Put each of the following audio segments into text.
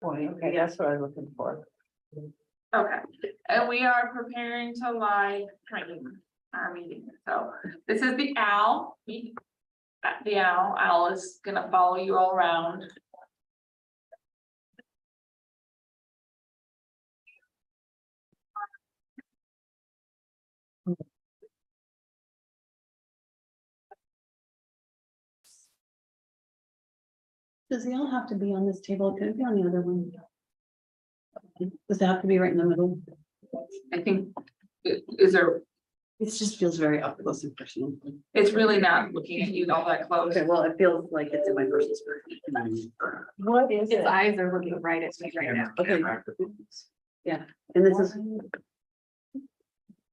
point. Okay, that's what I'm looking for. Okay, and we are preparing to live stream our meeting, so this is the owl. The owl is gonna follow you all around. Does the owl have to be on this table? Could it be on the other one? Does it have to be right in the middle? I think, is there, It just feels very up close and personal. it's really not looking at you all that close. Okay, well, it feels like it's in my personal space. What is it? eyes are looking right at me right now. Okay. Yeah, and this is.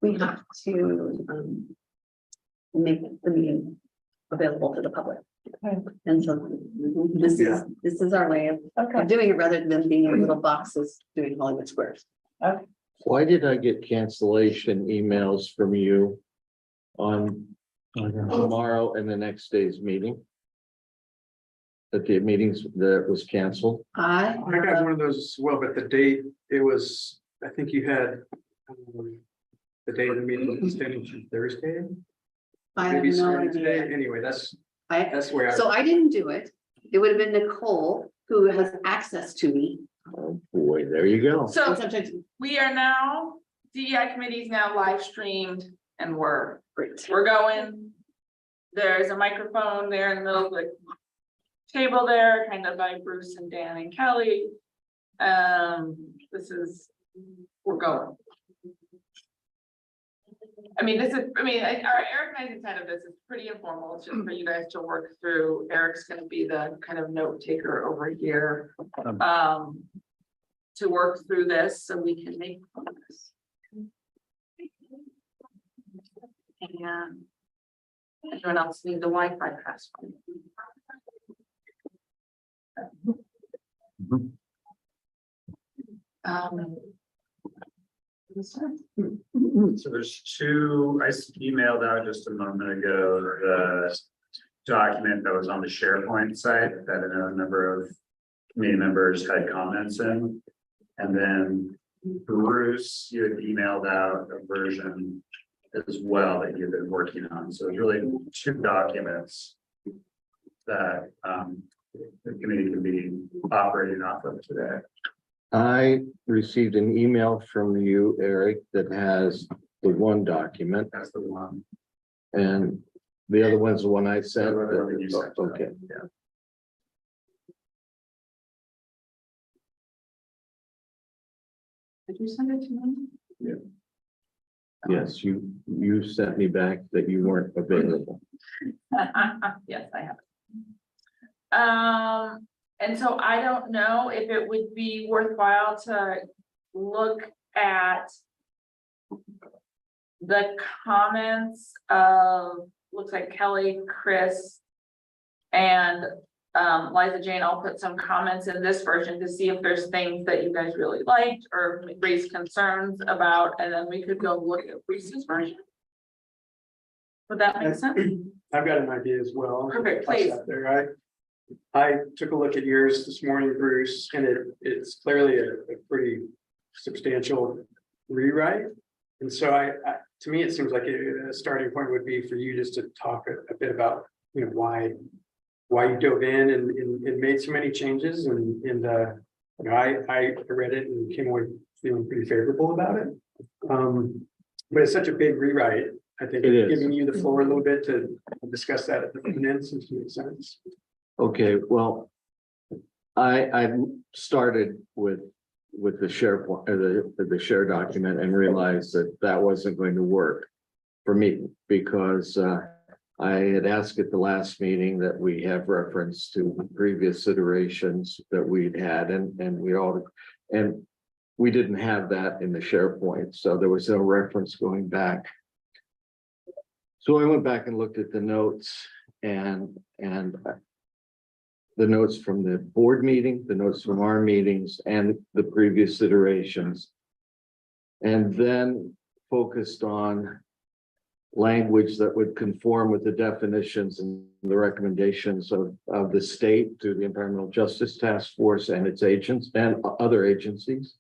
We have to, make the meeting available to the public. Okay. And so this is our way of Okay, doing it rather than being in little boxes doing Hollywood Squares. Why did I get cancellation emails from you on tomorrow and the next day's meeting? That the meetings that was canceled? I got one of those as well, but the date, it was, I think you had. The day of the meeting was extended to Thursday. I have Maybe no starting today. idea. Anyway, that's I, where I. so I didn't do it. It would have been Nicole who has access to me. Oh, boy, there you go. So And sometimes, we are now, DEI committee is now live streamed and we're great. going. There's a microphone there in the middle of the table there, kind of by Bruce and Dan and Kelly. This is, we're going. I mean, this is, our Eric side of this is pretty informal. It's just for you guys to work through. Eric's gonna be the kind of note taker over here. To work through this so we can make progress. And anyone else need the Wi-Fi password? So there's two, I emailed out just a moment ago, the document that was on the SharePoint site that a number of committee members had comments in. And then Bruce, you had emailed out a version as well that you've been working on. So it's really two documents that the committee can be operating off of today. I received an email from you, Eric, that has the one document That's the one. and the other one's the one I sent. The other one you sent. Okay. Yeah. Did you send it to me? Yes, you sent me back that you weren't available. Yes, I have. And so I don't know if it would be worthwhile to look at the comments of, looks like Kelly, Chris, and Liza Jane. I'll put some comments in this version to see if there's things that you guys really liked or raised concerns about, and then we could go look at Reese's version. Would that make sense? I've got an idea as well. Perfect, please. Out there. I took a look at yours this morning, Bruce, and it's clearly a pretty substantial rewrite. And so to me, it seems like a starting point would be for you just to talk a bit about, why you dove in and made so many changes and I read it and came away feeling pretty favorable about it. But it's such a big rewrite. I think It is. giving you the floor a little bit to discuss that at the end seems to make sense. Okay, well, I started with the SharePoint, the share document and realized that wasn't going to work for me because I had asked at the last meeting that we have reference to previous iterations that we'd had and we didn't have that in the SharePoint, so there was no reference going back. So I went back and looked at the notes and the notes from the board meeting, the notes from our meetings and the previous iterations. And then focused on language that would conform with the definitions and the recommendations of the state through the Environmental Justice Task Force and its agents and other agencies.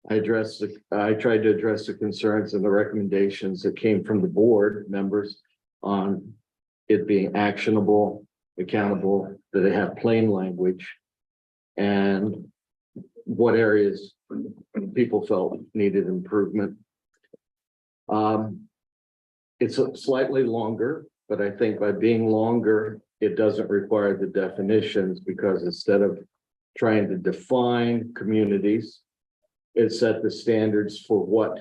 I tried to address the concerns and the recommendations that came from the board members on it being actionable, accountable, that they have plain language, and what areas people felt needed improvement. It's slightly longer, but I think by being longer, it doesn't require the definitions, because instead of trying to define communities, it set the standards for what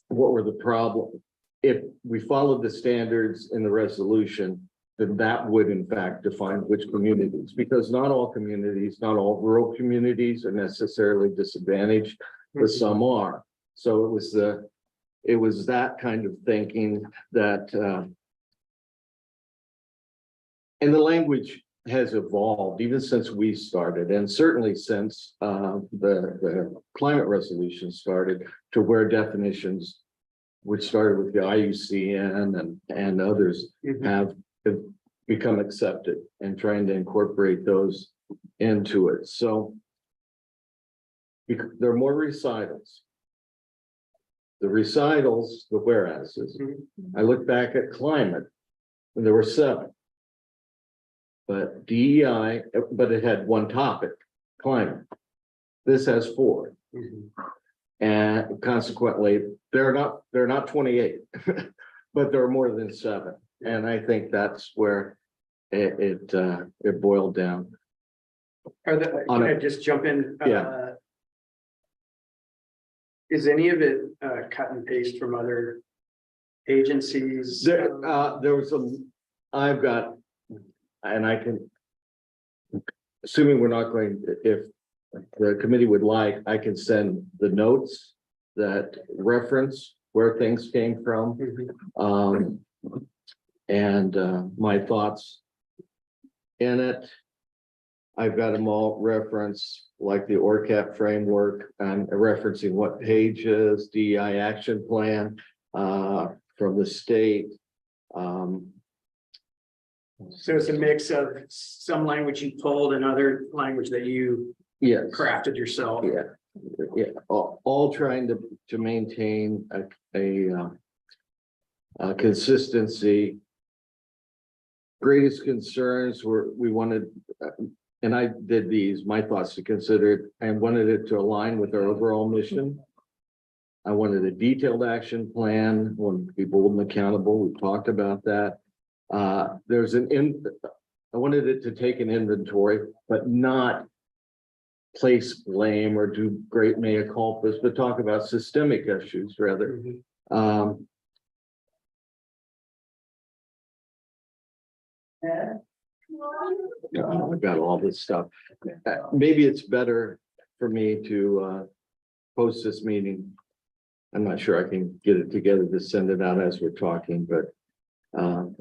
were the problem. If we followed the standards in the resolution, then that would in fact define which communities, because not all communities, not all rural communities are necessarily disadvantaged, but some are. So it was that kind of thinking that, and the language has evolved even since we started, and certainly since the climate resolution started, to where definitions, which started with the IUCN and others, have become accepted, and trying to incorporate those into it. So there are more recitals. The recitals, the whereases. I look back at climate, and there were 7. But DEI, but it had one topic, climate. This has 4. And consequently, they're not 28, but there are more than 7. And I think that's where it boiled down. Can I just jump in? Yeah. Is any of it cut and paste from other agencies? There was I've got, and I can, assuming we're not going, if the committee would like, I can send the notes that reference where things came from. And my thoughts in it. I've got them all referenced, like the ORCAP framework, and referencing what pages, DEI action plan from the state. So it's a mix of some language you pulled and other language that you Yes. crafted yourself. Yeah, all trying to maintain a consistency. Greatest concerns were, we wanted, and I did these, my thoughts to consider it, and wanted it to align with our overall mission. I wanted a detailed action plan, wanted to be bold and accountable. We talked about that. I wanted it to take an inventory, but not place blame or do great mea culpas, but talk about systemic issues rather. I've got all this stuff. Maybe it's better for me to post this meeting. I'm not sure I can get it together to send it out as we're talking, but to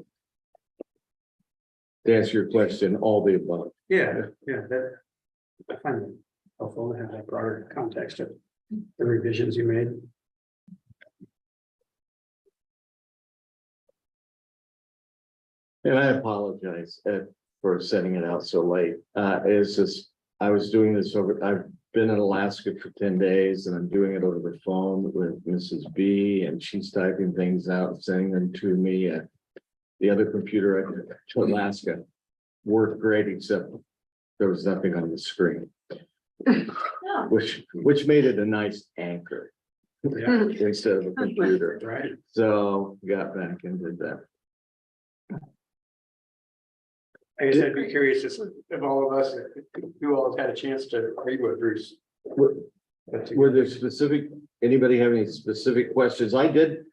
answer your question, all the above. Yeah, that I find it helpful to have that broader context of the revisions you made. And I apologize for sending it out so late. It's just, I was doing this I've been in Alaska for 10 days and I'm doing it over the phone with Mrs. B, and she's typing things out and sending them to me. The other computer to Alaska worked great, except there was nothing on the screen, which made it a nice anchor instead of a computer. Right. So got back and did that. I guess I'd be curious if all of us, who all have had a chance to read what Bruce. Were there specific, anybody have any specific questions? I did.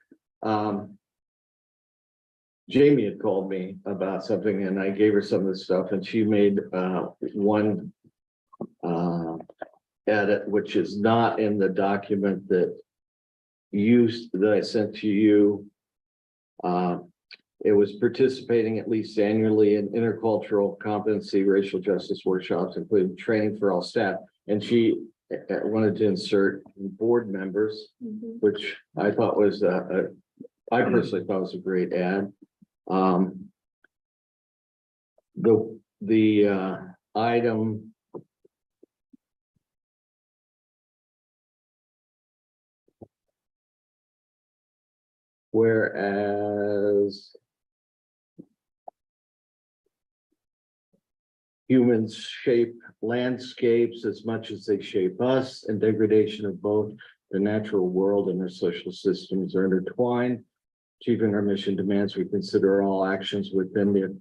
Jamie had called me about something and I gave her some of the stuff and she made one edit, which is not in the document that I sent to you. It was participating at least annually in intercultural competency racial justice workshops, including training for all staff. And she I wanted to insert board members, which I thought was I personally thought was a great ad. The item. Whereas. Humans shape landscapes as much as they shape us, and degradation of both the natural world and their social systems are intertwined. Achieving our mission demands we consider all actions within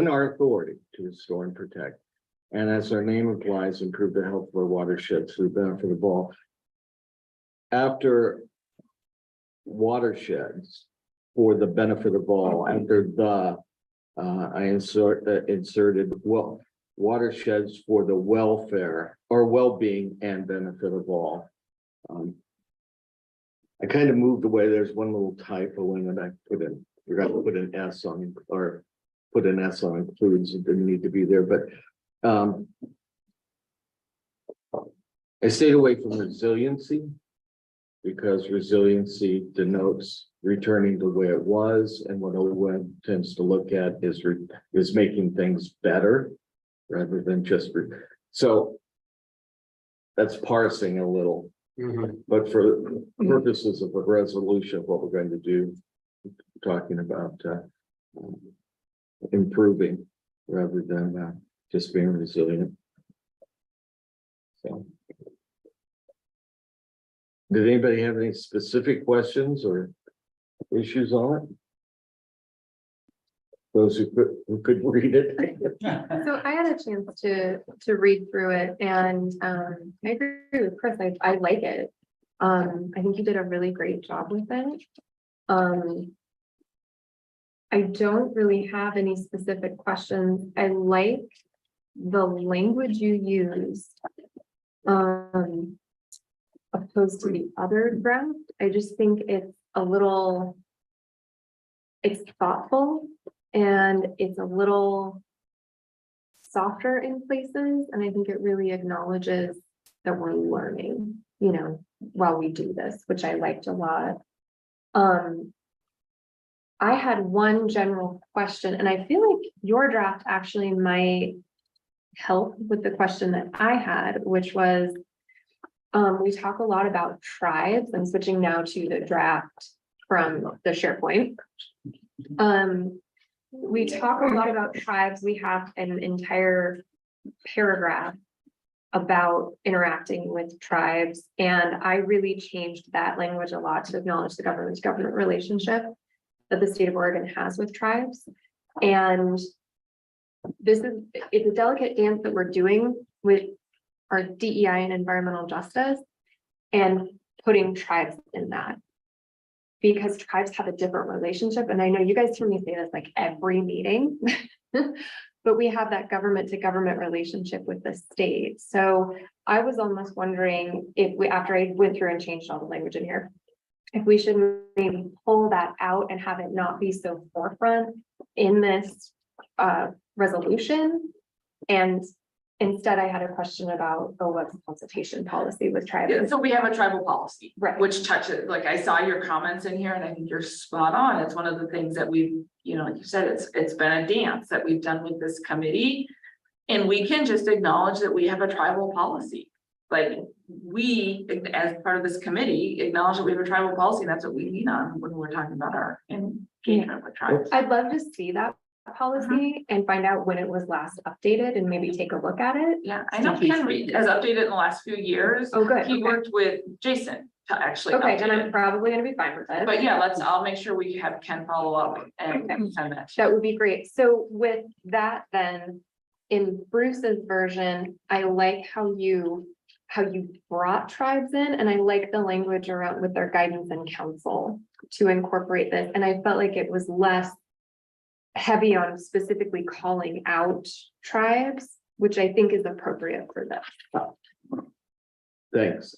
our authority to restore and protect. And as our name implies, improve the health of our watersheds for the benefit of all. After watersheds for the benefit of all, after the I inserted watersheds for the welfare or well-being and benefit of all. I kind of moved away. There's one little typo in it. I forgot to put an S on, or put an S on includes. It didn't need to be there, but I stayed away from resiliency because resiliency denotes returning to the way it was, and what OWEB tends to look at is making things better rather than just so that's parsing a little, but for purposes of a resolution of what we're going to do, talking about improving rather than just being resilient. So, did anybody have any specific questions or issues on it? Those who could read it. So I had a chance to read through it, and I agree with Chris. I like it. I think you did a really great job with it. I don't really have any specific questions. I like the language you used, opposed to the other draft. I just think it's thoughtful, and it's a little softer in places, and I think it really acknowledges that we're learning, while we do this, which I liked a lot. I had one general question, and I feel like your draft actually might help with the question that I had, which was, we talk a lot about tribes. I'm switching now to the draft from the SharePoint. We talk a lot about tribes. We have an entire paragraph about interacting with tribes, and I really changed that language a lot to acknowledge the government relationship that the state of Oregon has with tribes. And it's a delicate dance that we're doing with our DEI and environmental justice and putting tribes in that, because tribes have a different relationship. And I know you guys hear me say this like every meeting, but we have that government to government relationship with the state. So I was almost wondering if after I went through and changed all the language in here, if we should maybe pull that out and have it not be so forefront in this resolution. And instead, I had a question about what's consultation policy with tribes. Yeah, so we have a tribal policy, Right. which touches, like I saw your comments in here, and I think you're spot on. It's one of the things that we've, like you said, it's been a dance that we've done with this committee. And we can just acknowledge that we have a tribal policy. Like we, as part of this committee, acknowledge that we have a tribal policy, and that's what we lean on when we're talking about our engagement with tribes. I'd love to see that policy and find out when it was last updated and maybe take a look at it. Yeah, I know Ken Reed has updated in the last few years. Oh, good. He Okay. worked with Jason to actually Okay, update then I'm it. probably gonna be fine with it. But yeah, I'll make sure we have Ken follow up and Okay. send that. That would be great. So with that, then, in Bruce's version, I like how you brought tribes in, and I like the language around with their guidance and counsel to incorporate this. And I felt like it was less heavy on specifically calling out tribes, which I think is appropriate for this. Thanks.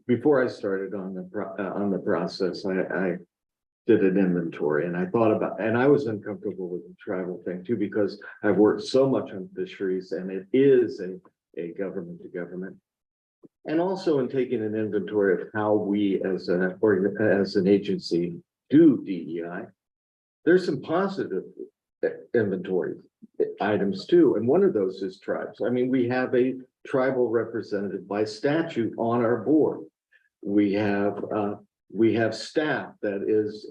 Before I started on the process, I did an inventory, and I thought about, and I was uncomfortable with the tribal thing too, because I've worked so much on fisheries, and it is a government to government. And also in taking an inventory of how we as an agency do DEI. There's some positive inventory items too, and one of those is tribes. I mean, we have a tribal representative by statute on our board. We have staff that is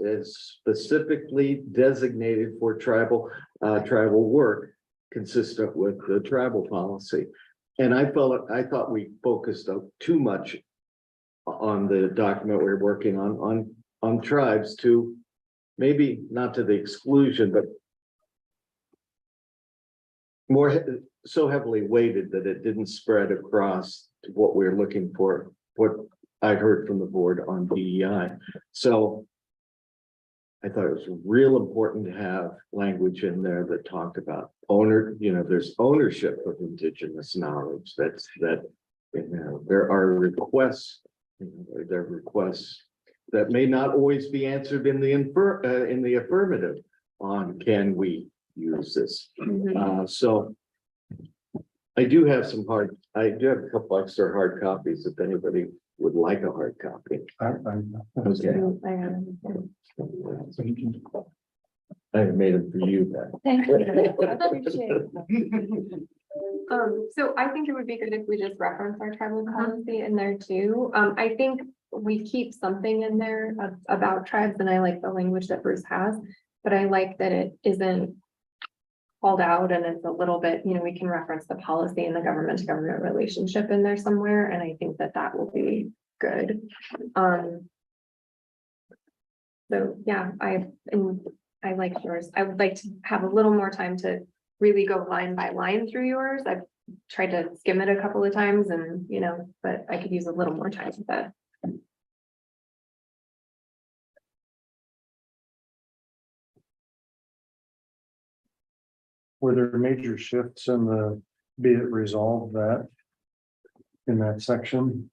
specifically designated for tribal work consistent with the tribal policy. And I thought we focused too much on the document we're working on tribes, to maybe not to the exclusion, but more so heavily weighted that it didn't spread across to what we're looking for, what I heard from the board on DEI. So I thought it was real important to have language in there that talked about there's ownership of Indigenous knowledge. There are requests, there are requests that may not always be answered in the affirmative on, can we use this? So I do have a couple extra hard copies if anybody would like a hard copy. Okay. I made them for you then. Thank you. I appreciate it. So I think it would be good if we just reference our tribal policy in there too. I think we keep something in there about tribes, and I like the language that Bruce has, but I like that it isn't called out, and it's a little bit, we can reference the policy and the government to government relationship in there somewhere, and I think that will be good. So yeah, I like yours. I would like to have a little more time to really go line by line through yours. I've tried to skim it a couple of times, and but I could use a little more time with that. Were there major shifts in the be it resolved that in that section?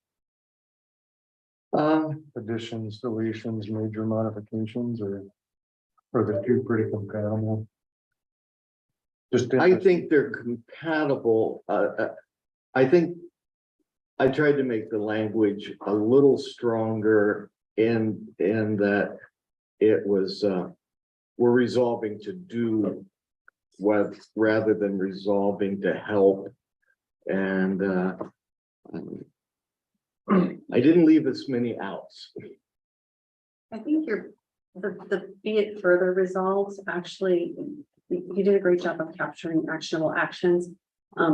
Additions, deletions, major modifications, or are the two pretty compatible? I think they're compatible. I think I tried to make the language a little stronger in that it was we're resolving to do what rather than resolving to help. And I didn't leave as many outs. I think the be it further resolved, actually, you did a great job of capturing actionable actions.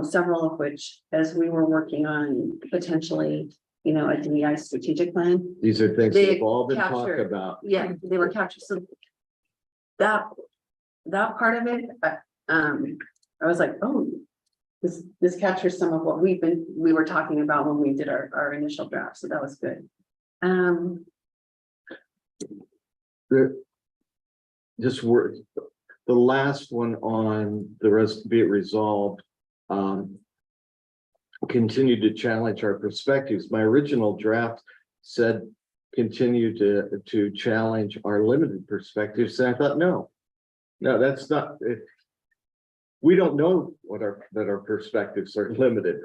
Several of which, as we were working on potentially, a DEI strategic plan. These are things They we've all been talking captured- about. Yeah, they were captured. So that part of it, I was like, oh, this captures some of what we were talking about when we did our initial draft. So that was good. The last one on the rest be it resolved. Continue to challenge our perspectives. My original draft said continue to challenge our limited perspectives. And I thought, no, that's not it. We don't know that our perspectives are limited.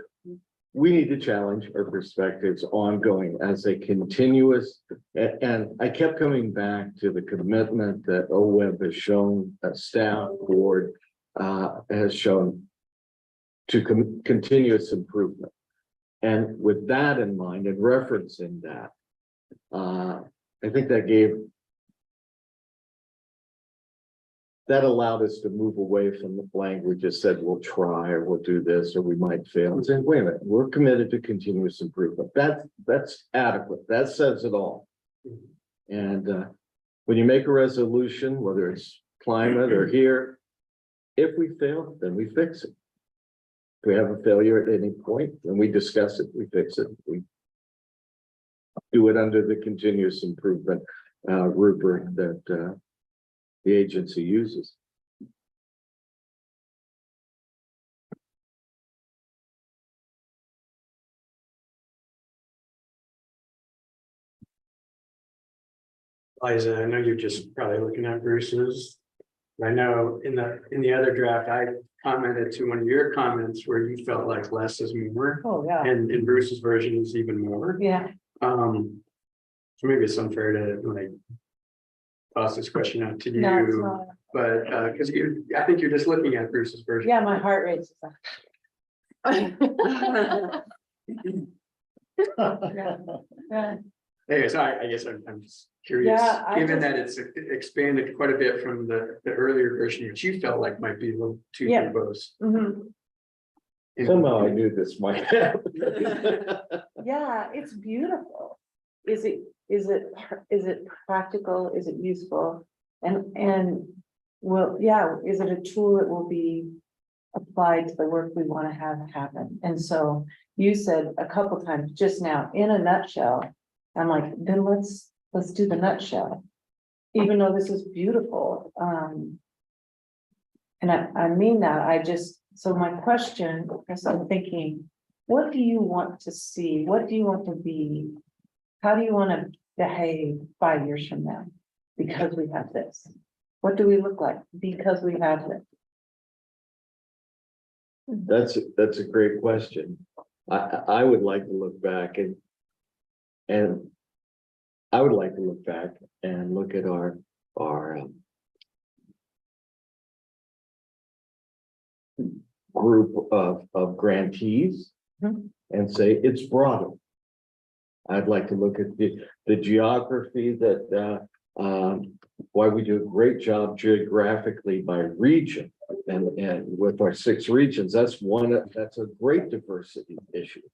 We need to challenge our perspectives ongoing as a continuous, and I kept coming back to the commitment that OWEB has shown, that staff board has shown to continuous improvement. And with that in mind and referencing that, I think that allowed us to move away from the language that said we'll try or we'll do this or we might fail, and saying, wait a minute, we're committed to continuous improvement. That's adequate. That says it all. And when you make a resolution, whether it's climate or here, if we fail, then we fix it. If we have a failure at any point, then we discuss it, we fix it, we do it under the continuous improvement rubric that the agency uses. Liza, I know you're just probably looking at Bruce's. I know in the other draft, I commented to one of your comments where you felt like less is more. Oh, yeah, And in Bruce's version is even more. yeah, So maybe it's unfair to like toss this question out to no, it's you, not. but because I think you're just looking at Bruce's version. Yeah, my heart rates. Yeah, Anyway, so I guess I'm just curious, Yeah, I given just- that it's expanded quite a bit from the earlier version, which you felt like might be a little too Yeah. verbose. mhm. Somehow I knew this might happen. Yeah, it's beautiful. Is it practical? Is it useful? And, well, yeah, is it a tool that will be applied to the work we want to have happen? And so you said a couple times just now, in a nutshell, I'm like, then let's do the nutshell. Even though this is beautiful, and I mean that, so my question, because I'm thinking, what do you want to see? What do you want to be? How do you want to behave 5 years from now? Because we have this. What do we look like? Because we have this. That's a great question. I would like to look back and I would like to look back and look at our group of grantees Mhm. and say it's broader. I'd like to look at the geography that why we do a great job geographically by region and with our 6 regions, that's a great diversity issue.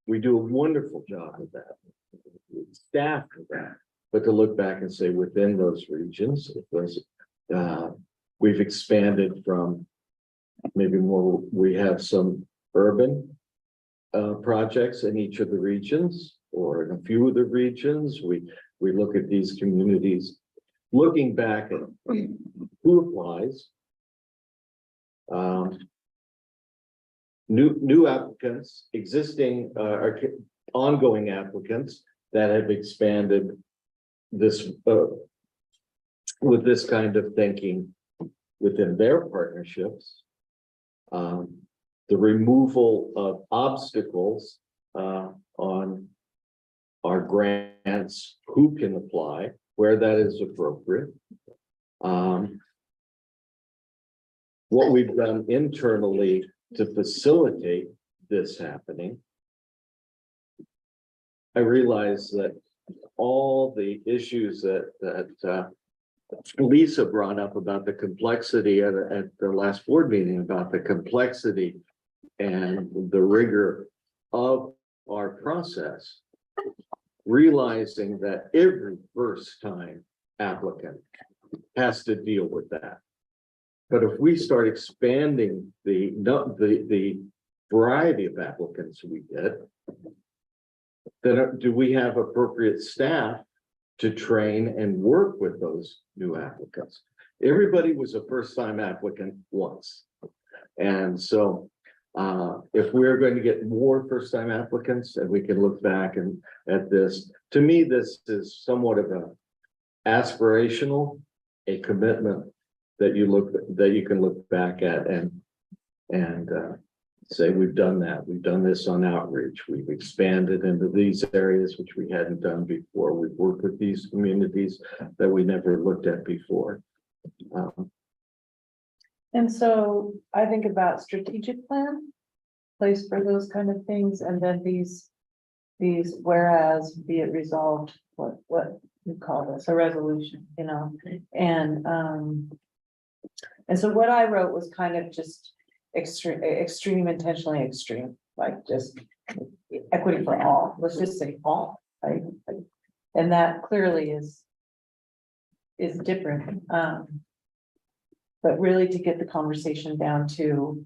We do a wonderful job with that. Staff with that, but to look back and say within those regions, it was we've expanded from maybe more, we have some urban projects in each of the regions or in a few of the regions. We look at these communities, looking back at who applies. New applicants, existing or ongoing applicants that have expanded this with this kind of thinking within their partnerships. The removal of obstacles on our grants, who can apply, where that is appropriate. What we've done internally to facilitate this happening. I realize that all the issues that Lisa brought up about the complexity at the last board meeting about the complexity and the rigor of our process, realizing that every first time applicant has to deal with that. But if we start expanding the variety of applicants we get, then do we have appropriate staff to train and work with those new applicants? Everybody was a first-time applicant once. And so if we're going to get more first-time applicants and we can look back at this, to me, this is somewhat of a aspirational, a commitment that you can look back at and say, we've done that. We've done this on outreach. We've expanded into these areas, which we hadn't done before. We've worked with these communities that we never looked at before. And so I think about strategic plan, place for those kind of things, and then these whereas be it resolved, what you call this, a resolution, you know, and so what I wrote was kind of just extreme, intentionally extreme, like just equity for all. Let's just say all, right? And that clearly is different. But really to get the conversation down to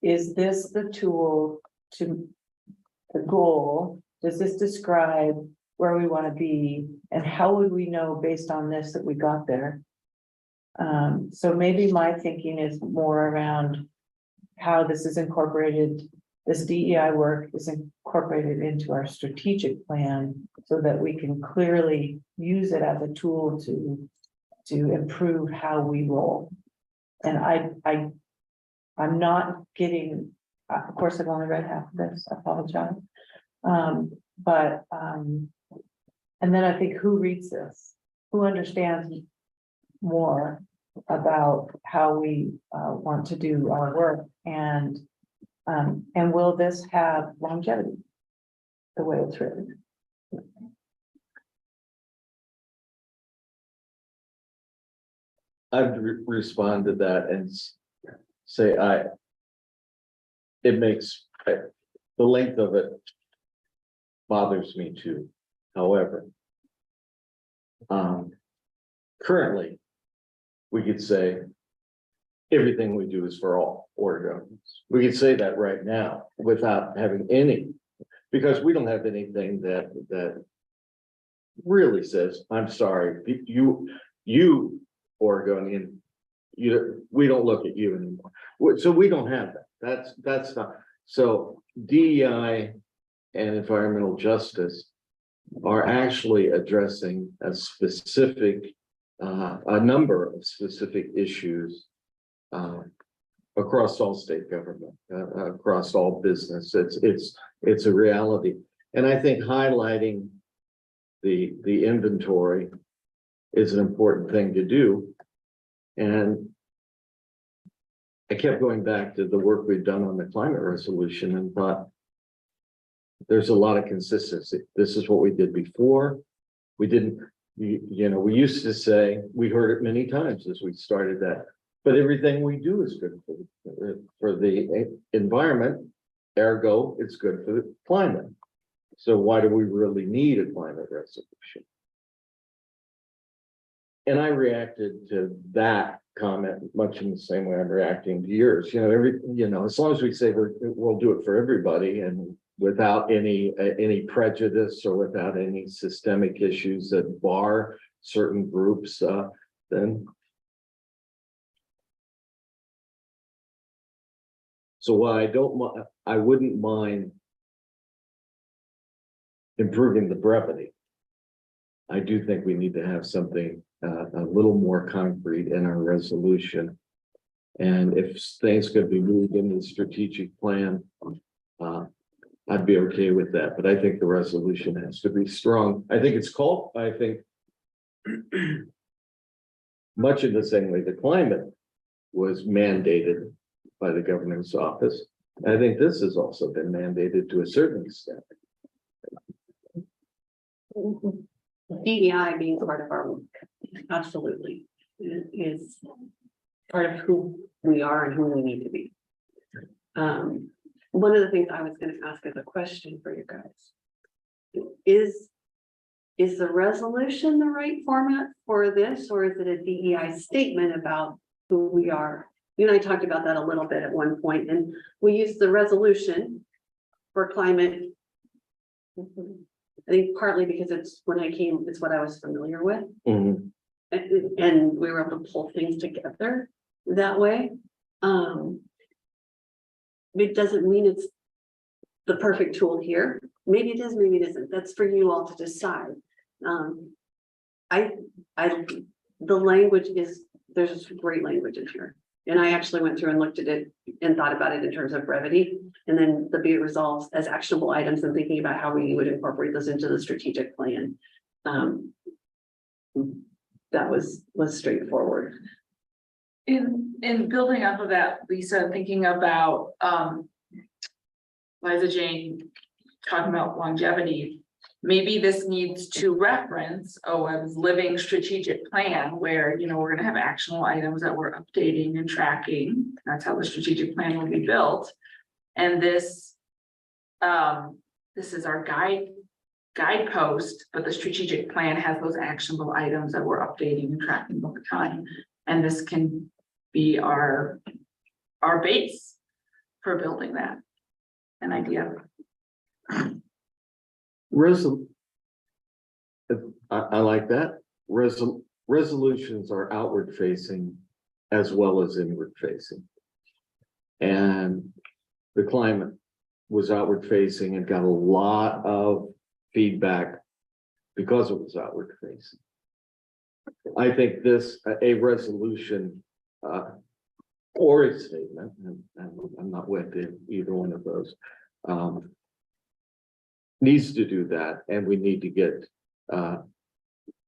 is this the tool to the goal? Does this describe where we want to be? And how would we know based on this that we got there? So maybe my thinking is more around how this is incorporated, this DEI work is incorporated into our strategic plan so that we can clearly use it as a tool to improve how we roll. And I'm not getting, of course, I've only read half of this, I apologize. And then I think who reads this, who understands more about how we want to do our work, and will this have longevity the way it's written? I'd respond to that and say, it makes, the length of it bothers me too. However, currently, we could say everything we do is for all Oregonians. We could say that right now without having any, because we don't have anything that really says, I'm sorry, you Oregonian, we don't look at you anymore. So we don't have that. That's not, so DEI and environmental justice are actually addressing a specific, a number of specific issues across all state government, across all business. It's a reality. And I think highlighting the inventory is an important thing to do. And I kept going back to the work we've done on the climate resolution and thought, there's a lot of consistency. This is what we did before. We didn't, you know, we used to say, we heard it many times as we started that, but everything we do is good for the environment, ergo, it's good for the climate. So why do we really need a climate resolution? And I reacted to that comment much in the same way I'm reacting to yours. You know, as long as we say we'll do it for everybody and without any prejudice or without any systemic issues that bar certain groups, then. So while I wouldn't mind improving the brevity, I do think we need to have something a little more concrete in our resolution. And if things could be moved into the strategic plan, I'd be okay with that. But I think the resolution has to be strong. I think it's called, I think much in the same way the climate was mandated by the governor's office. I think this has also been mandated to a certain extent. DEI being part of our work, absolutely, is part of who we are and who we need to be. One of the things I was going to ask as a question for you guys is the resolution the right format for this, or is it a DEI statement about who we are? You and I talked about that a little bit at one point, and we used the resolution for climate. I think partly because it's when I came, it's what I was familiar with. Mhm. And we were able to pull things together that way. It doesn't mean it's the perfect tool here. Maybe it is, maybe it isn't. That's for you all to decide. The language is, there's great language in here. And I actually went through and looked at it and thought about it in terms of brevity, and then the be it resolves as actionable items and thinking about how we would incorporate those into the strategic plan. That was straightforward. In building off of that, Lisa, thinking about Liza Jane talking about longevity, maybe this needs to reference OEM's living strategic plan where, you know, we're gonna have actionable items that we're updating and tracking. That's how the strategic plan will be built. And this is our guidepost, but the strategic plan has those actionable items that we're updating and tracking over time. And this can be our base for building that, an idea. I like that. Resolutions are outward facing as well as inward facing. And the climate was outward facing and got a lot of feedback because it was outward facing. I think a resolution or a statement, and I'm not with either one of those. Needs to do that, and we need to get,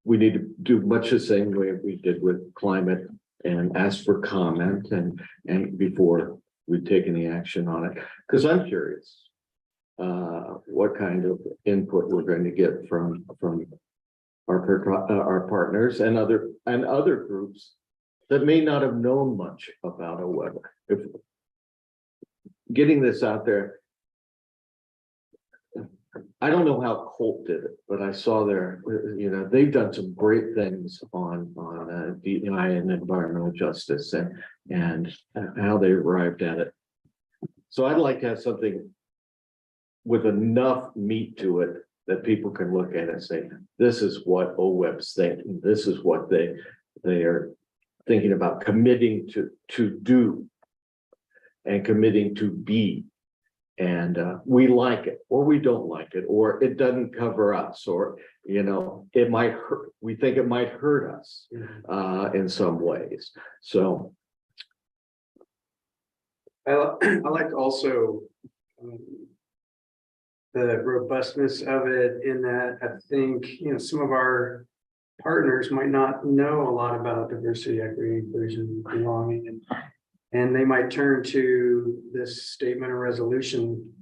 we need to do much the same way we did with climate and ask for comment and before we take any action on it, because I'm curious what kind of input we're going to get from our partners and other groups that may not have known much about a web. If getting this out there, I don't know how Colt did it, but I saw they've done some great things on DEI and environmental justice and how they arrived at it. So I'd like to have something with enough meat to it that people can look at and say, this is what OWEB's thinking. This is what they are thinking about committing to do and committing to be. And we like it, or we don't like it, or it doesn't cover us, or, it might hurt. We think it might hurt us in some ways. So. I like also the robustness of it in that I think, some of our partners might not know a lot about diversity, equity, inclusion, belonging, and they might turn to this statement or resolution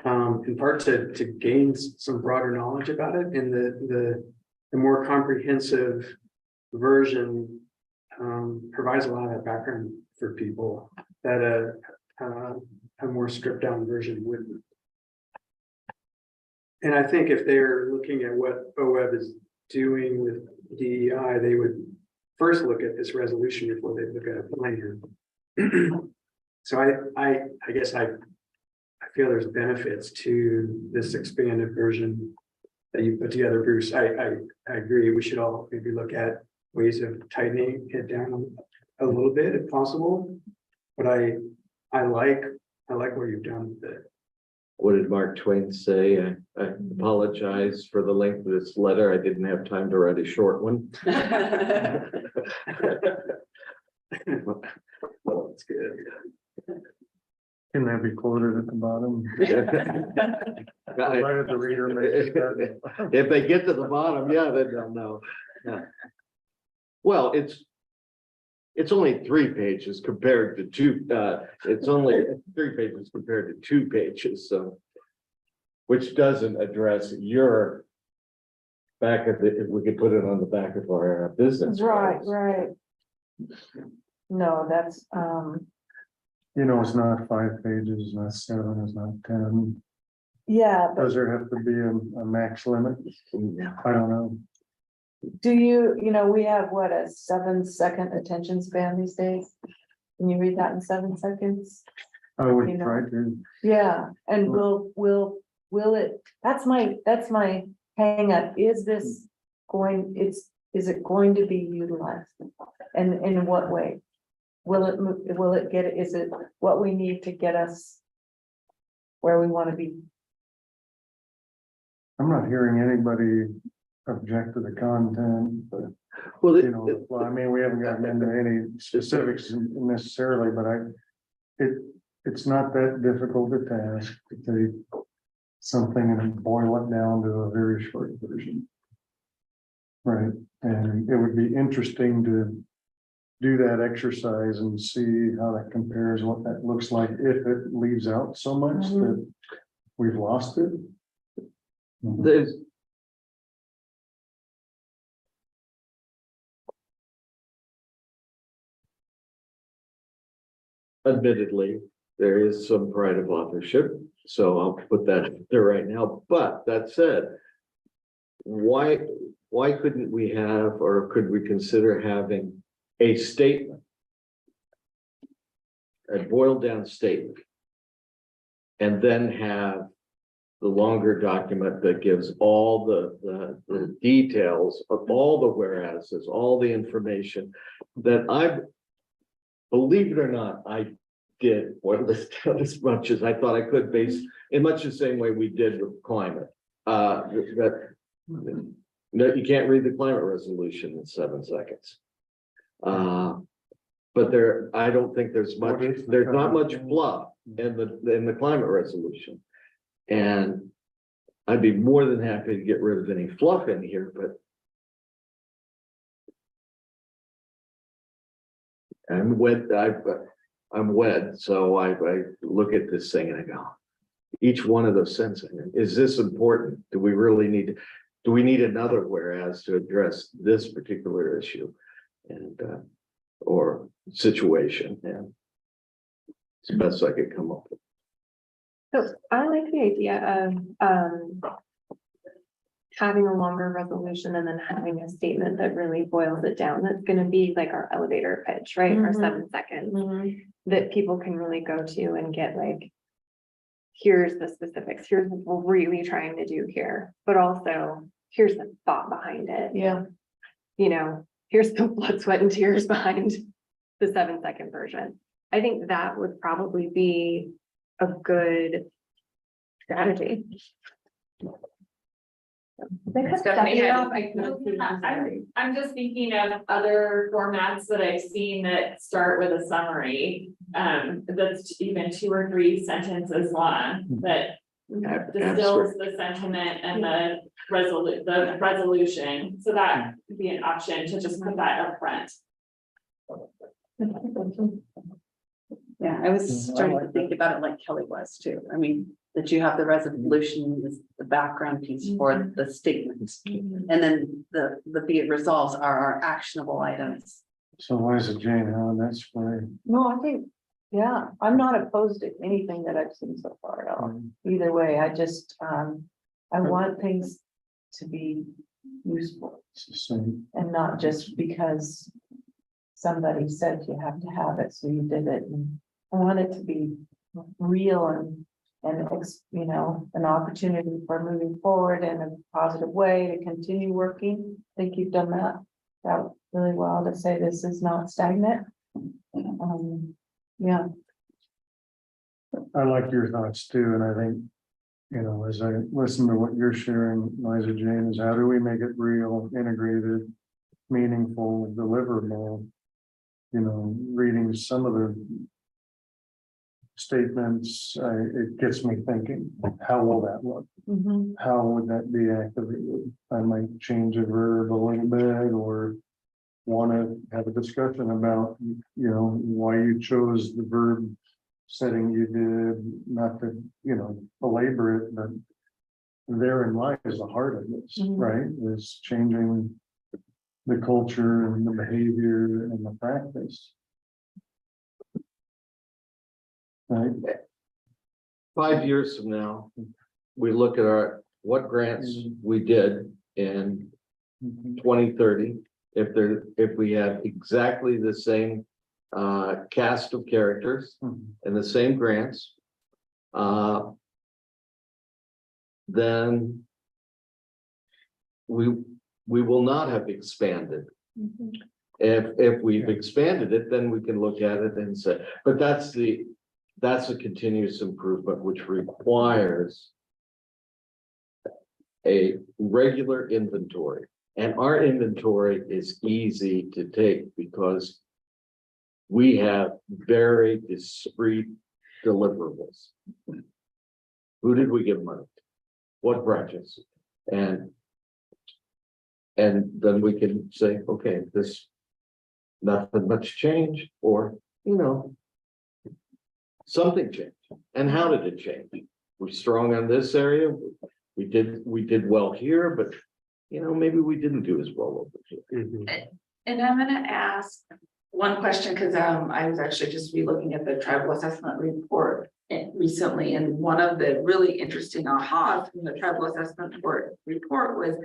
in part to gain some broader knowledge about it. And the more comprehensive version provides a lot of that background for people that a more stripped down version wouldn't. And I think if they're looking at what OWEB is doing with DEI, they would first look at this resolution before they look at a plan. So I guess I feel there's benefits to this expanded version that you put together, Bruce. I agree. We should all maybe look at ways of tightening it down a little bit if possible. But I like what you've done with it. What did Mark Twain say? I apologize for the length of this letter. I didn't have time to write a short one. Well, that's good. Can that be quoted at the bottom? Right at the reader. If they get to the bottom, yeah, then they'll know. Yeah. Well, it's only 3 pages compared to 2. It's only 3 pages compared to 2 pages, so which doesn't address your back of the. If we could put it on the back of our business. Right, cards. right. No, that's, It's not 5 pages, it's not 7, it's not 10. yeah, but Does there have to be a max limit? Yeah. I don't know. do you, we have what, a 7-second attention span these days? Can you read that in 7 seconds? I would You know. try to. Yeah, and will it, that's my hang up. Is this going, is it going to be utilized? And in what way? Will it get, is it what we need to get us where we want to be? I'm not hearing anybody object to the content, but Well, well, I mean, we haven't gotten into any specifics necessarily, but it's not that difficult a task to take something and boil it down to a very short version. Right, and it would be interesting to do that exercise and see how that compares, what that looks like, if it leaves out so much that we've lost it. there's. Admittedly, there is some pride of authorship, so I'll put that there right now. But that said, why couldn't we have, or could we consider having a statement, a boiled down statement, and then have the longer document that gives all the details of all the whereases, all the information that believe it or not, I did boil this down as much as I thought I could, based in much the same way we did with climate. That no, you can't read the climate resolution in 7 seconds. But I don't think there's much, What is the there's not much coverage? fluff in the climate resolution. And I'd be more than happy to get rid of any fluff in here, but I'm wed, so I look at this thing and I go, each one of those sentences, is this important? Do we really do we need another whereas to address this particular issue? And, or situation, and it's the best I could come up with. So I like the idea of having a longer resolution and then having a statement that really boils it down. That's gonna be like our elevator pitch, right? Our Mhm. 7 seconds that people can really go to and get like, here's the specifics, here's what we're really trying to do here, but also here's the thought behind it. Yeah, You know, here's the blood, sweat and tears behind the 7 second version. I think that would probably be a good strategy. I'm just thinking of other formats that I've seen that start with a summary. That's even 2 or 3 sentences long, that distills the sentiment and the resolution. So that would be an option to just put that up front. Yeah, I was starting to think about it like Kelly was too. I mean, that you have the resolution, the background piece for the statements. And then the be it resolves are our actionable items. So Liza Jane, how that's why. no, I think, yeah, I'm not opposed to anything that I've seen so far at all. Either way, I just, I want things to be useful It's the same. and not just because somebody said you have to have it, so you did it. And I want it to be real and you know, an opportunity for moving forward in a positive way to continue working. I think you've done that really well to say this is not stagnant. Yeah. I like your thoughts too, and I think, you know, as I listen to what you're sharing, Liza Jane, is how do we make it real, integrated, meaningful, deliverable? You know, reading some of the statements, it gets me thinking, how will that look? Mm-hmm. How would that be activated? I might change a verb a little bit, or want to have a discussion about, you know, why you chose the verb setting you did, not to, you know, belabor it, but therein lies the heart of this, Mhm. right? Is changing the culture and the behavior and the practice. Right? 5 years from now, we look at what grants we did in Mhm. 2030. If we have exactly the same cast of characters Mhm. and the same grants, then we will not have expanded. If we've expanded it, then we can look at it and say, but that's a continuous improvement, which requires a regular inventory. And our inventory is easy to take because we have very discrete deliverables. Who did we give money to? What projects? And then we can say, okay, this, nothing much change, or, you know, something changed. And how did it change? We're strong on this area. We did well here, but you know, maybe we didn't do as well over here. And I'm gonna ask one question, because I was actually just re-looking at the tribal assessment report recently, and one of the really interesting ahas from the tribal assessment report was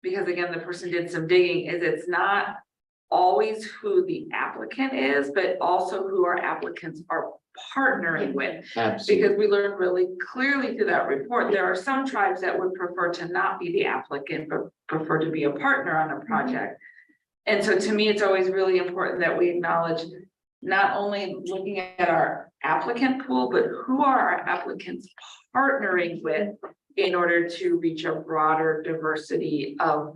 because again, the person did some digging, is it's not always who the applicant is, but also who our applicants are partnering with. Absolutely. Because we learned really clearly through that report, there are some tribes that would prefer to not be the applicant, but prefer to be a partner on a project. And so to me, it's always really important that we acknowledge not only looking at our applicant pool, but who are our applicants partnering with in order to reach a broader diversity of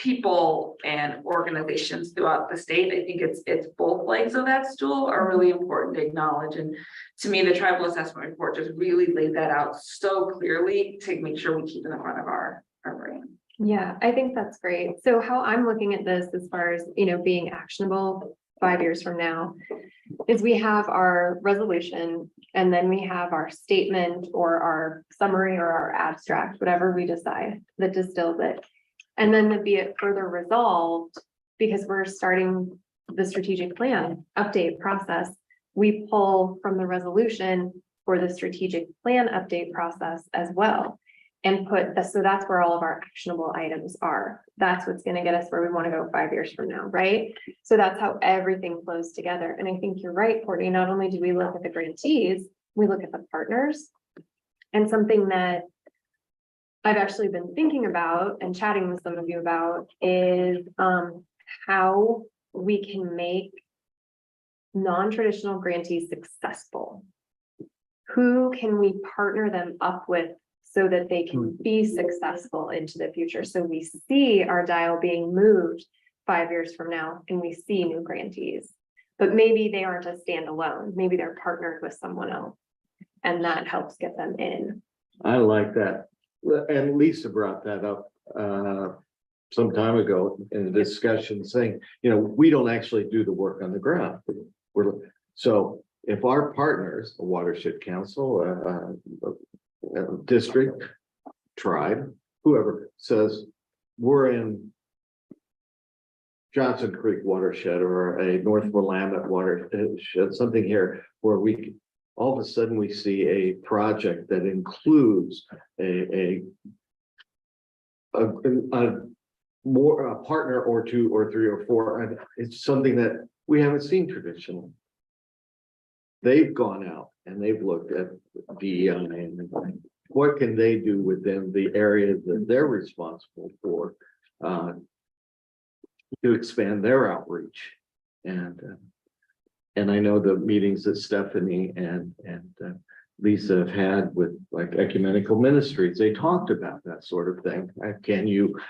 people and organizations throughout the state. I think it's both legs of that stool are really important to acknowledge. And to me, the tribal assessment report just really laid that out so clearly to make sure we keep in the front of our brain. Yeah, I think that's great. So how I'm looking at this as far as, being actionable 5 years from now is we have our resolution and then we have our statement or our summary or our abstract, whatever we decide that distills it. And then to be it further resolved, because we're starting the strategic plan update process, we pull from the resolution for the strategic plan update process as well. And so that's where all of our actionable items are. That's what's gonna get us where we wanna go 5 years from now, right? So that's how everything flows together. And I think you're right, Courtney, not only do we look at the grantees, we look at the partners. And something that I've actually been thinking about and chatting with some of you about is how we can make non-traditional grantees successful. Who can we partner them up with so that they can be successful into the future? So we see our dial being moved 5 years from now and we see new grantees, but maybe they aren't a standalone. Maybe they're partnered with someone else and that helps get them in. I like that. And Lisa brought that up some time ago in the discussion saying, we don't actually do the work on the ground. So if our partners, a watershed council, district, tribe, whoever says we're in Johnson Creek watershed or a North Willamette watershed, something here where we all of a sudden we see a project that includes a partner or two or three or four, and it's something that we haven't seen traditionally. They've gone out and they've looked at DEI and what can they do within the area that they're responsible for to expand their outreach. And I know the meetings that Stephanie and Lisa have had with like ecumenical ministries, they talked about that sort of thing. Can you,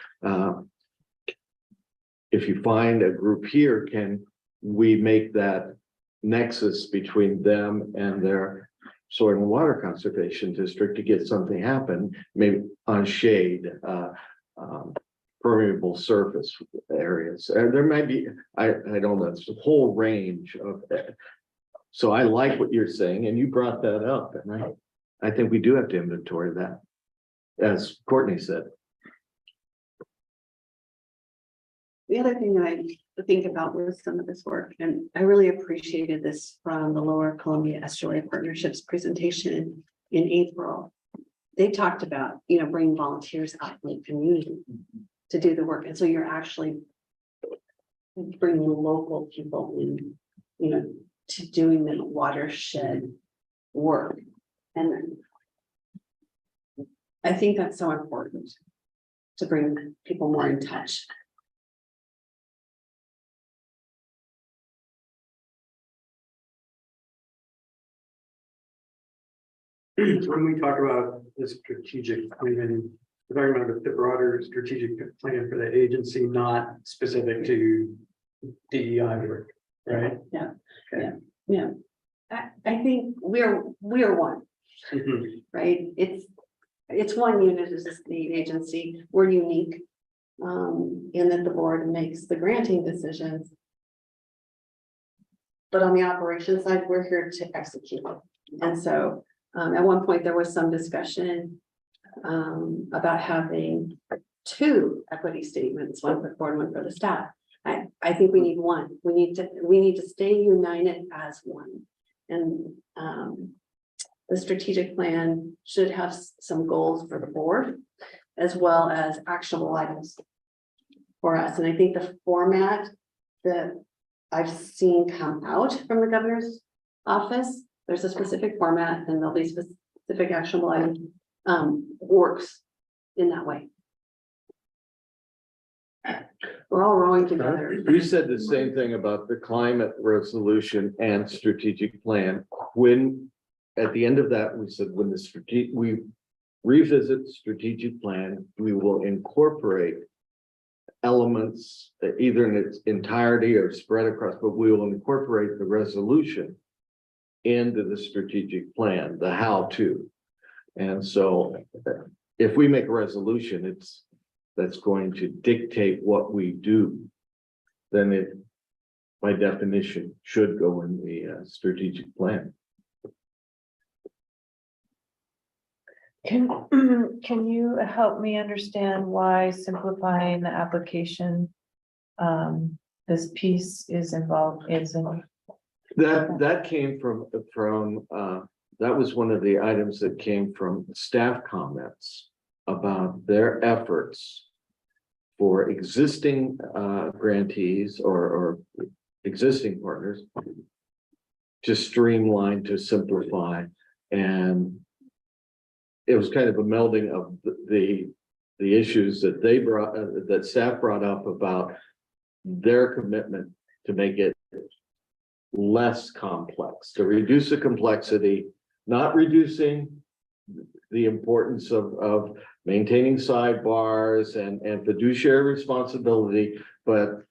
if you find a group here, can we make that nexus between them and their soil and water conservation district to get something happen, maybe on shade, permeable surface areas. There might be, I don't know, it's a whole range of that. So I like what you're saying, and you brought that up, and I think we do have to inventory that, as Courtney said. The other thing that I think about with some of this work, and I really appreciated this from the Lower Columbia Estuary Partnerships presentation in April. They talked about, bringing volunteers out in the community to do the work. And so you're actually bringing local people in, to doing the watershed work. And I think that's so important to bring people more in touch. When we talk about the strategic plan, we're talking about the broader strategic plan for the agency, not specific to DEI work, right? Yeah. Okay. Yeah. I think we're one, Mhm. right? It's one unit as a state agency. We're unique. In that the board makes the granting decisions. But on the operations side, we're here to execute. And so at one point, there was some discussion about having two equity statements, one for the board, one for the staff. I think we need one. We need to stay united as one. And the strategic plan should have some goals for the board as well as actionable items for us. And I think the format that I've seen come out from the governor's office, there's a specific format and there'll be specific actionable items, works in that way. We're all rowing together. You said the same thing about the climate resolution and strategic plan. When, at the end of that, we said, when we revisit the strategic plan, we will incorporate elements, either in its entirety or spread across, but we will incorporate the resolution into the strategic plan, the how-to. And so if we make a resolution, that's going to dictate what we do, then it, by definition, should go in the strategic plan. Can you help me understand why simplifying the application? This piece is involved, That came from, that was one of the items that came from staff comments about their efforts for existing grantees or existing partners to streamline, to simplify, and it was kind of a melding of the issues that they brought, that staff brought up about their commitment to make it less complex, to reduce the complexity, not reducing the importance of maintaining sidebars and fiduciary responsibility, but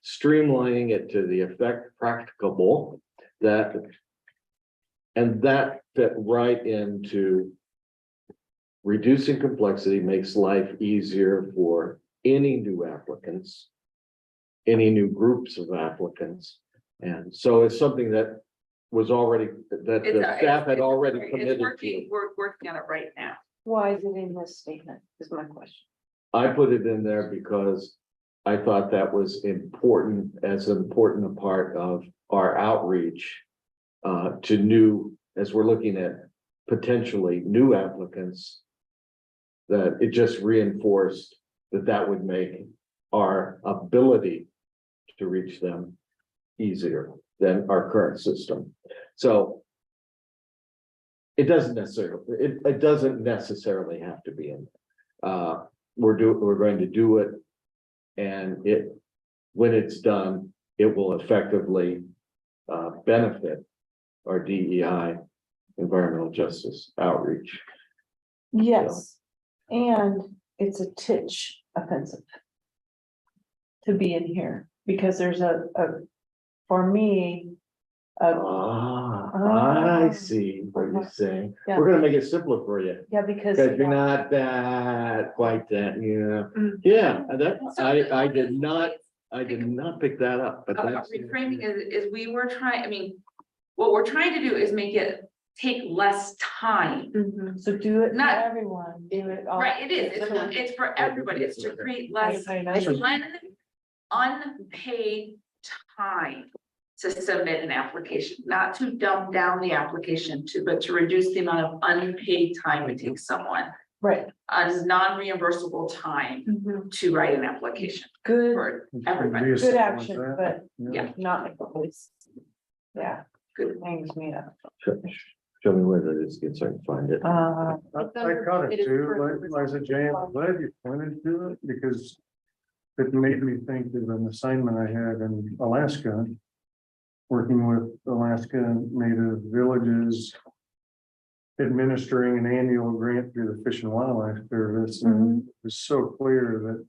streamlining it to the effect practicable that, and that fit right into reducing complexity makes life easier for any new applicants, any new groups of applicants. And so it's something that was already, that the staff had already committed to. We're working on it right now. why is it in this statement, is my question. I put it in there because I thought that was important, as important a part of our outreach to new, as we're looking at potentially new applicants, that it just reinforced that would make our ability to reach them easier than our current system. So it doesn't necessarily have to be in. We're going to do it, and when it's done, it will effectively benefit our DEI, environmental justice outreach. Yes, and it's a titch offensive to be in here, because there's for me, I see what you're saying. Yeah. We're gonna make it simpler for you. yeah, because. Because you're not that, quite that, yeah, I did not pick that up, but that's. Reframing is we were trying, I mean, what we're trying to do is make it take less time. So do it for Not- everyone, do it all. Right, it is, it's for everybody, it's to create less unpaid time to submit an application, not to dumb down the application but to reduce the amount of unpaid time it takes someone, Right, a non-reimbursable time to write an application good, for everybody. good action, but Yeah. not always. Yeah, Good. hangs me up. Show me where that is, get so I can find it. I caught It it is too, further Liza Jane, I'm glad you pointed to it, because it made me think of an assignment I had in Alaska, working with Alaska Native villages, administering an annual grant through the Fish and Wildlife Service, and it was so clear that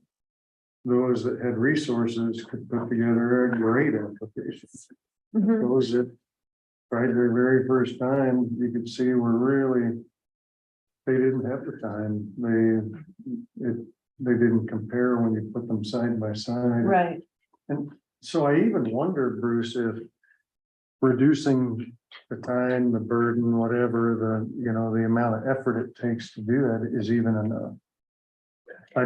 those that had resources could put together a great application. Those that tried their very first time, you could see were really, they didn't have the time. They didn't compare when you put them side by side. Right, And so I even wondered, Bruce, if reducing the time, the burden, whatever, the amount of effort it takes to do that is even enough. I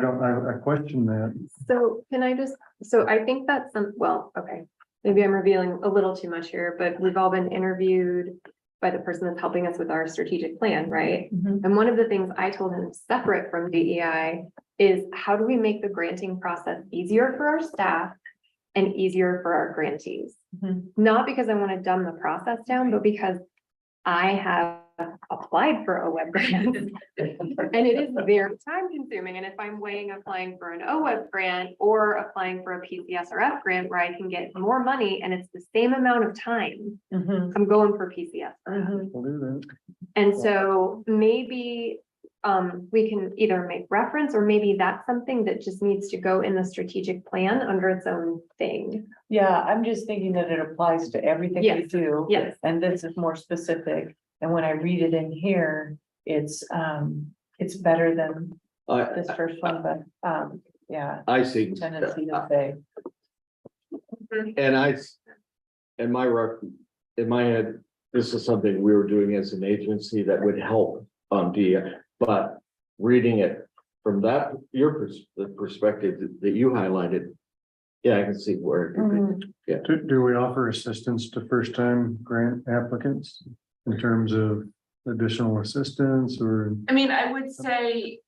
question that. So can I so I think that's okay, maybe I'm revealing a little too much here, but we've all been interviewed by the person that's helping us with our strategic plan, right? And one of the things I told him separate from DEI is how do we make the granting process easier for our staff and easier for our grantees? Not because I want to dumb the process down, but because I have applied for a web grant and it is very time consuming. And if I'm weighing applying for an OWeb grant or applying for a PCSRF grant where I can get more money and it's the same amount of time, I'm going for PCSRF. We'll do that. And so maybe we can either make reference, or maybe that's something that just needs to go in the strategic plan under its own thing. Yeah, I'm just thinking that it applies to everything we Yes, do. yes. And this is more specific, and when I read it in here, it's better than this first one, but, yeah, I see. tendency to say. And in my head, this is something we were doing as an agency that would help DEI, but reading it from the perspective that you highlighted. Yeah, I can see where it could be. Do we offer assistance to first-time grant applicants in terms of additional assistance or? I mean, I would say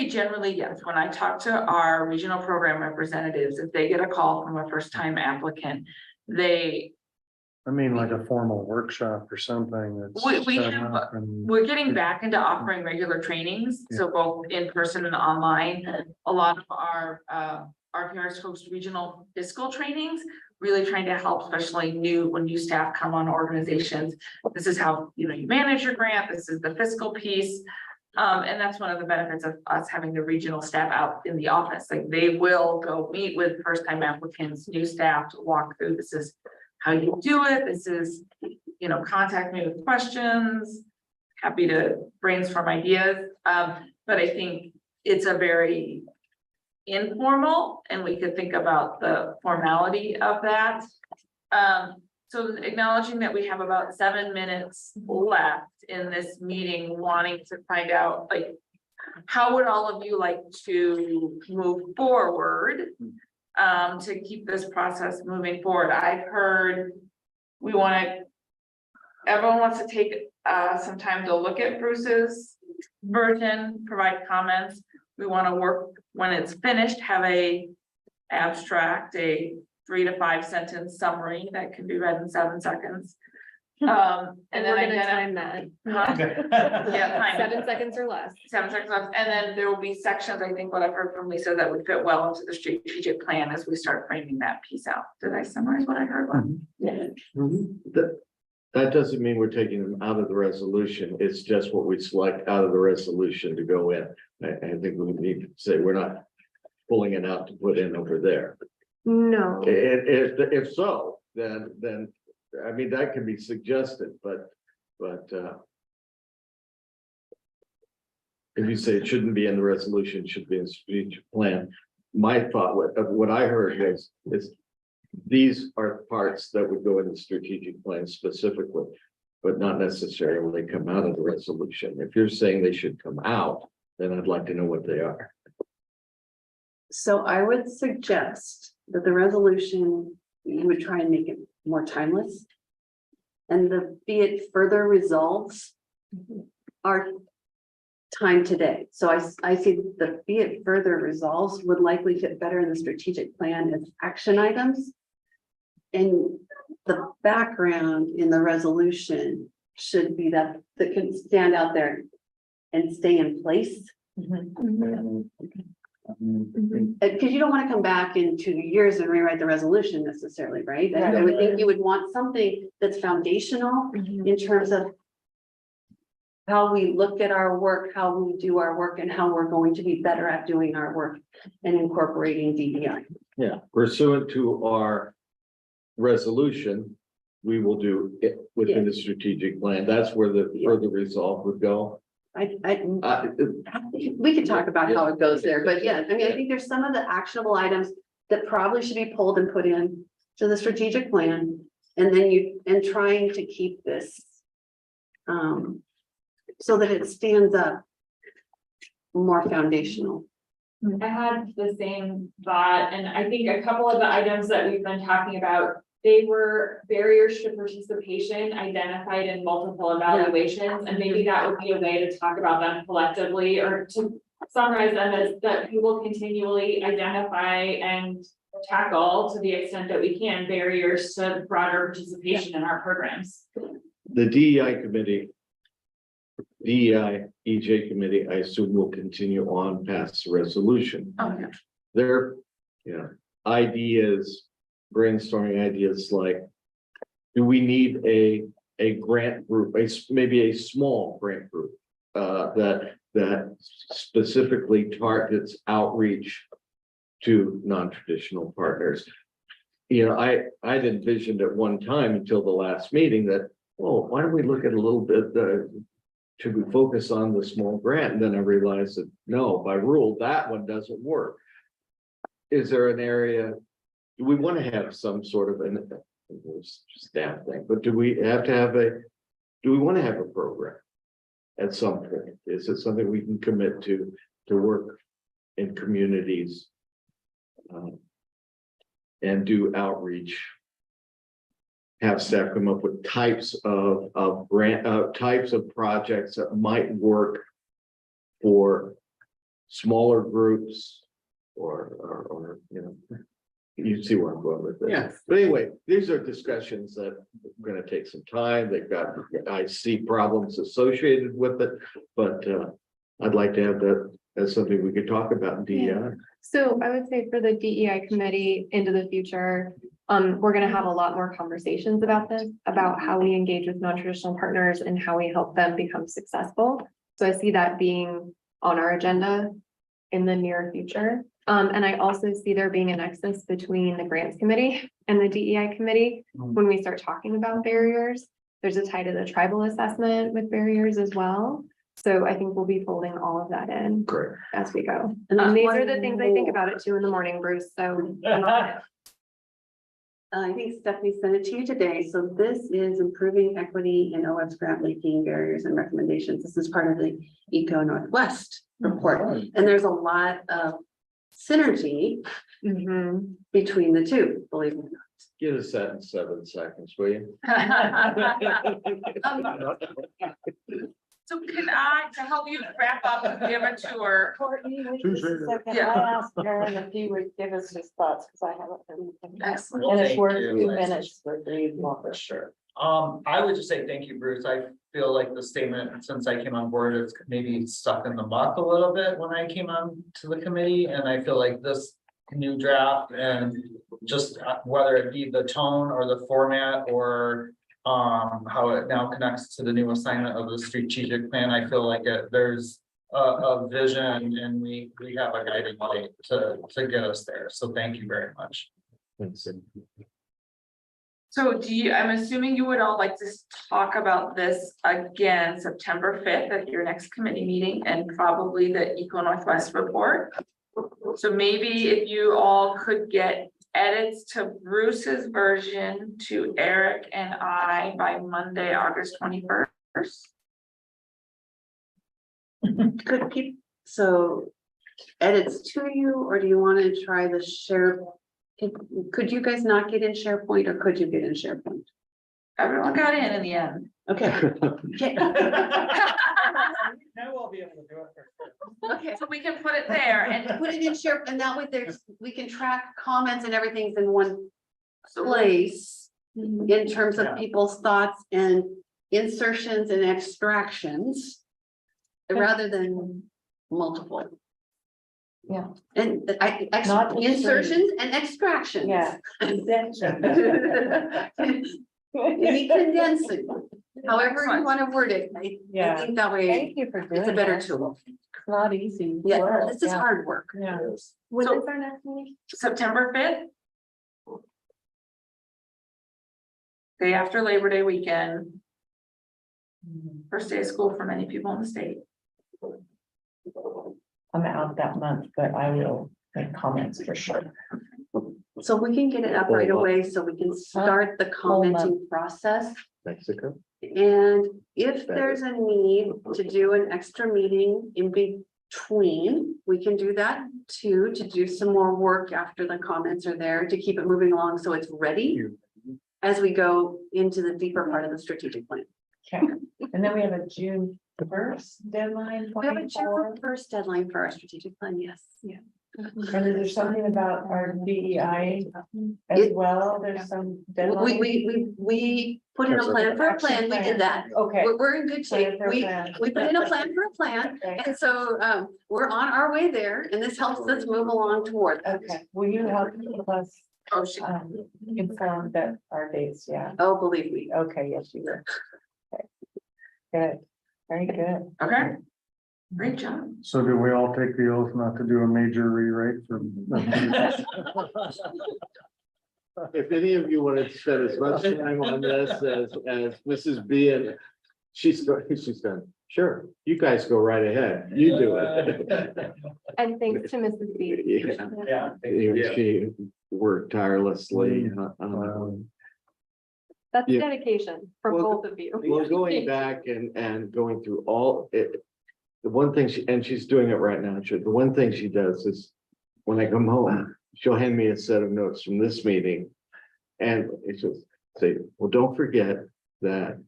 generally, yes, when I talk to our regional program representatives, if they get a call from a first-time applicant, I mean, like a formal workshop or something that's. We set have- up and- we're getting back into offering regular trainings, so both in person and online. A lot of our parents host regional fiscal trainings, really trying to help, especially when new staff come on organizations. This is how, you manage your grant, this is the fiscal piece. And that's one of the benefits of us having the regional staff out in the office, like they will go meet with first-time applicants, new staff to walk through, this is how you do it, this is, contact me with questions. Happy to brainstorm ideas, but I think it's a very informal, and we could think about the formality of that. So acknowledging that we have about 7 minutes left in this meeting, wanting to find out, like, how would all of you like to move forward? To keep this process moving forward. I've heard everyone wants to take some time to look at Bruce's version, provide comments. We want to work, when it's finished, have a abstract, a 3 to 5 sentence summary that can be read in 7 seconds. And And then we're gonna identify. time that. Yeah, time. 7 seconds or less. 7 seconds left, and then there will be sections, I think what I've heard from Lisa, that would fit well into the strategic plan as we start framing that piece out. Did I summarize what I heard? That doesn't mean we're taking them out of the resolution. It's just what we select out of the resolution to go in. I think we need to say we're not pulling it out to put in over there. No, If so, then, I mean, that can be suggested, but if you say it shouldn't be in the resolution, it should be in the strategic plan. My thought, what I heard is these are parts that would go in the strategic plan specifically, but not necessarily come out of the resolution. If you're saying they should come out, then I'd like to know what they are. So I would suggest that the resolution, you would try and make it more timeless. And be it further resolves our time today. So I see the be it further resolves would likely fit better in the strategic plan as action items. And the background in the resolution should be that can stand out there and stay in place. Because you don't want to come back in 2 years and rewrite the resolution necessarily, right? I would think you would want something that's foundational in terms of how we look at our work, how we do our work, and how we're going to be better at doing our work and incorporating DEI. Yeah, pursuant to our resolution, we will do it within the strategic plan. That's where the further resolve would go. We could talk about how it goes there, but yeah, I mean, I think there's some of the actionable items that probably should be pulled and put in to the strategic plan. And then trying to keep this so that it stands up more foundational. I had the same thought, and I think a couple of the items that we've been talking about, they were barriers to participation identified in multiple evaluations, and maybe that would be a way to talk about them collectively, or to summarize them as that we will continually identify and tackle to the extent that we can barriers to broader participation in our programs. The DEI committee, DEI EJ committee, I assume will continue on past the resolution. Okay. Their, ideas, brainstorming ideas like, do we need a grant group, maybe a small grant group that specifically targets outreach to non-traditional partners. You know, I'd envisioned at one time until the last meeting that, well, why don't we look at a little bit, should we focus on the small grant? And then I realized that no, by rule, that one doesn't work. Is there an area, do we want to have some sort of an staff thing, but do we want to have a program at some point? Is it something we can commit to work in communities and do outreach? Have staff come up with types of grant, types of projects that might work for smaller groups or you know, you see where I'm going with this. Yeah. But anyway, these are discussions that are gonna take some time. I see problems associated with it, but I'd like to have that as something we could talk about in DEI. So I would say for the DEI committee into the future, we're gonna have a lot more conversations about this, about how we engage with non-traditional partners and how we help them become successful. So I see that being on our agenda in the near future. And I also see there being a nexus between the grants committee and the DEI committee. When we start talking about barriers, there's a tie to the tribal assessment with barriers as well. So I think we'll be folding all of that in Great. as we go. And there's These one are the things I think more. about it too in the morning, Bruce, so. I think Stephanie sent it to you today. So this is improving equity in OS grant making barriers and recommendations. This is part of the Eco Northwest report. And there's a lot of synergy Mhm. between the two, believe it or not. Get us that in 7 seconds, will you? So can I, to help you wrap up, give a tour? Courtney, wait Two just a seconds. second. Yeah. I asked Aaron if he would give us his thoughts, because I haven't heard anything. Excellent. And it's Thank worth you. 2 minutes for Dave Walker. Sure. I would just say thank you, Bruce. I feel like the statement since I came on board, it's maybe stuck in the muck a little bit when I came on to the committee. And I feel like this new draft and just whether it be the tone or the format or how it now connects to the new assignment of the strategic plan, I feel like there's a vision and we have a guiding light to get us there. So thank you very much. So I'm assuming you would all like to talk about this again, September 5th at your next committee meeting and probably the Eco Northwest report. So maybe if you all could get edits to Bruce's version to Eric and I by Monday, August 21st. Could keep, so edits to you, or do you want to try the share? Could you guys not get in SharePoint or could you get in SharePoint? Everyone got in the end. Okay. Okay. Now we'll be able to do it for. Okay. So we can put it there and Put it in share, and that way we can track comments and everything's in one so place in terms of Yeah. people's thoughts and insertions and extractions rather than multiple. Yeah. And Not insertions and extractions. Yeah. Maybe condensing, however you want to word it. I Yeah. think that way Thank you for doing it's a better that. tool. It's not easy. Yeah, work, this is yeah. hard work. Yeah. When So- is our next meeting? September 5th. Day after Labor Day weekend, first day of school for many people in the state. I'm out that month, but I will make comments for sure. So we can get it up right away, so we can start the commenting process. Mexico. And if there's a need to do an extra meeting in between, we can do that too, to do some more work after the comments are there, to keep it moving along so it's ready as we go into the deeper part of the strategic plan. Okay, and then we have a June 1st deadline. We have a 24. June 1st deadline for our strategic plan, yes. Yeah. And is there something about our DEI as well? There's some deadline. We put in a plan for a plan, we did that. Okay. We're in good shape. Plan for a plan. We put in a plan for a plan. Okay. And so we're on our way there and this helps us move along toward that. Okay, will you help us Oh, she, inform that our dates? Yeah, Oh, believe me. okay, yes, you will. Okay. Good. Very good. Okay. Great job. So do we all take the oath not to do a major rewrite for? If any of you want to spend as much time on this as Mrs. B and she's done, sure, you guys go right ahead, you do it. And thanks to Mrs. B. Yeah. Yeah. She worked tirelessly. That's Yeah. dedication from Well, both of you. Well, going back and going through all it, the one thing and she's doing it right now, the one thing she does is when I come home, she'll hand me a set of notes from this meeting. And it's just say, well, don't forget that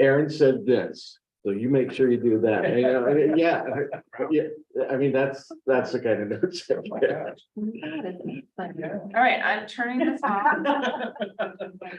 Aaron said this, so you make sure you do that. And, you know, and yeah, I mean, that's the kind of notes. I get. That is fun. All right, I'm turning this off.